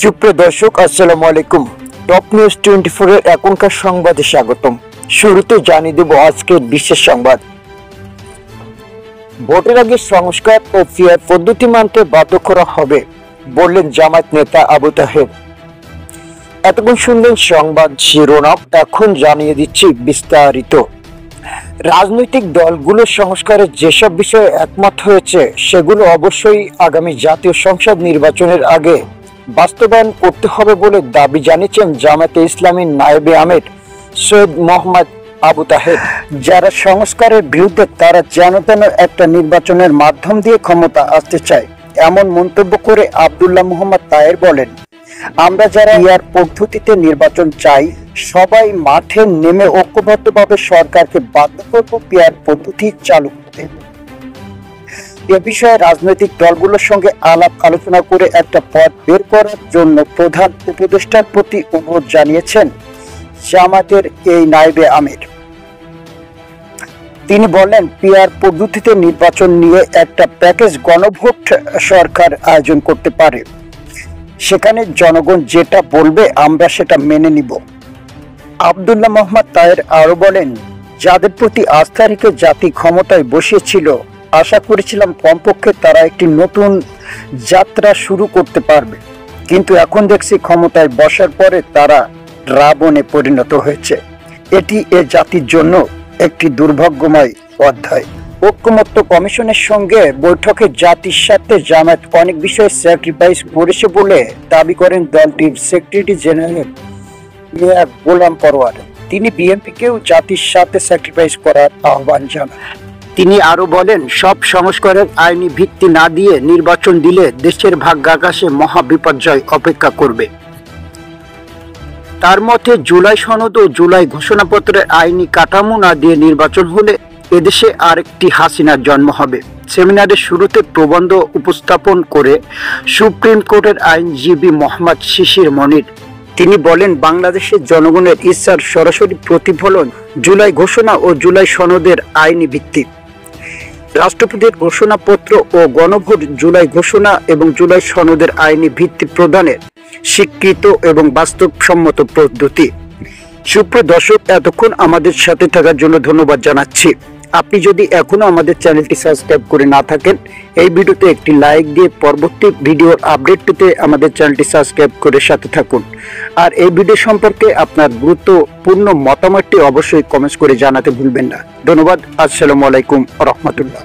সুপ্রিয় দর্শক, আসসালামু আলাইকুম। টপ নিউজ 24 এর এখনকার সংবাদে স্বাগতম। শুরুতে জানিয়ে দেব আজকের বিশেষ সংবাদ। ভোটের আগে সংস্কার ও পিআর পদ্ধতি মানতে বাধ্য করা হবে বললেন জামায়াত নেতা আবু তাহের। এতক্ষণ শুনলেন সংবাদ শিরোনাম, এখন জানিয়ে দিচ্ছি বিস্তারিত। রাজনৈতিক দলগুলো সংস্কারের যেসব বিষয়ে একমত হয়েছে সেগুলো অবশ্যই আগামী জাতীয় সংসদ নির্বাচনের আগে বাস্তবায়ন করতে হবে বলে দাবি জানিয়েছেন জামায়াতে ইসলামীর নায়েবে আমির সৈয়দ মোহাম্মদ আবু তাহের। যারা সংস্কারের বিরুদ্ধে তারা যেন তেন একটা নির্বাচনের মাধ্যম দিয়ে ক্ষমতা আসতে চায়, এমন মন্তব্য করে আব্দুল্লাহ মোহাম্মদ তাহের বলেন, আমরা যারা পিআর পদ্ধতিতে নির্বাচন চাই সবাই মাঠে নেমে ঐক্যবদ্ধভাবে সরকারকে বাধ্য করব পিআর পদ্ধতি চালু করতে। এ বিষয়ে রাজনৈতিক দলগুলোর সঙ্গে আলাপ আলোচনা করে একটা পথ বের করার জন্য প্রধান উপদেষ্টার প্রতি অনুরোধ জানিয়েছেন জামায়াতের এই নায়েবে আমির। তিনি বলেন, পিআর পদ্ধতিতে নির্বাচন নিয়ে একটা প্যাকেজ গণভোট সরকার আয়োজন করতে পারে, সেখানে জনগণ যেটা বলবে আমরা সেটা মেনে নিব। আব্দুল্লাহ মোহাম্মদ তাহের আরো বলেন, যাদের প্রতি আস্থা রেখে জাতি ক্ষমতায় বসিয়েছিল আশা করেছিলাম কমপক্ষে তারা একটি নতুন যাত্রা শুরু করতে পারবে, কিন্তু এখন দেখছি ক্ষমতায় বসার পরে তারা রাবণে পরিণত হয়েছে। এটি এ জাতির জন্য একটি দুর্ভাগ্যময় অধ্যায়। ঐক্যমত্য কমিশনের সঙ্গে বৈঠকে জাতির স্বার্থে জামায়াত অনেক বিষয়ে স্যাক্রিফাইস করেছে বলে দাবি করেন দলটির সেক্রেটারি জেনারেল মিয়া গোলাম পরোয়ার। তিনি বিএনপিকেও জাতির সাথে স্যাক্রিফাইস করার আহ্বান জানান। তিনি আরো বলেন, সব সংস্কারের আইনি ভিত্তি না দিয়ে নির্বাচন দিলে দেশের ভাগ্য আকাশে মহা বিপর্যয় অপেক্ষা করবে। তার মতে জুলাই সনদ ও জুলাই ঘোষণাপত্রের আইনি কাঠামো না দিয়ে নির্বাচন হলে এদেশে আরেকটি হাসিনার জন্ম হবে। সেমিনারের শুরুতে প্রবন্ধ উপস্থাপন করে সুপ্রিম কোর্টের আইনজীবী মোহাম্মদ শিশির মনির তিনি বলেন, বাংলাদেশের জনগণের ইচ্ছার সরাসরি প্রতিফলন জুলাই ঘোষণা ও জুলাই সনদের আইনি ভিত্তি। রাষ্ট্রপতির ঘোষণাপত্র ও গণভোট জুলাই ঘোষণা এবং জুলাই সনদের আইনি ভিত্তি প্রদানের স্বীকৃত এবং বাস্তবসম্মত পদ্ধতি। সুপ্রিয় দর্শক, এতক্ষণ আমাদের সাথে থাকার জন্য ধন্যবাদ জানাচ্ছি। আপনি যদি এখনো আমাদের চ্যানেলটি সাবস্ক্রাইব করে না থাকেন, এই ভিডিওতে একটি লাইক দিয়ে পরবর্তী ভিডিওর আপডেট পেতে আমাদের চ্যানেলটি সাবস্ক্রাইব করে সাথে থাকুন। আর এই ভিডিও সম্পর্কে আপনার গুরুত্বপূর্ণ মতামতটি অবশ্যই কমেন্টস করে জানাতে ভুলবেন না। ধন্যবাদ। আসসালামু আলাইকুম ওয়া রাহমাতুল্লাহ।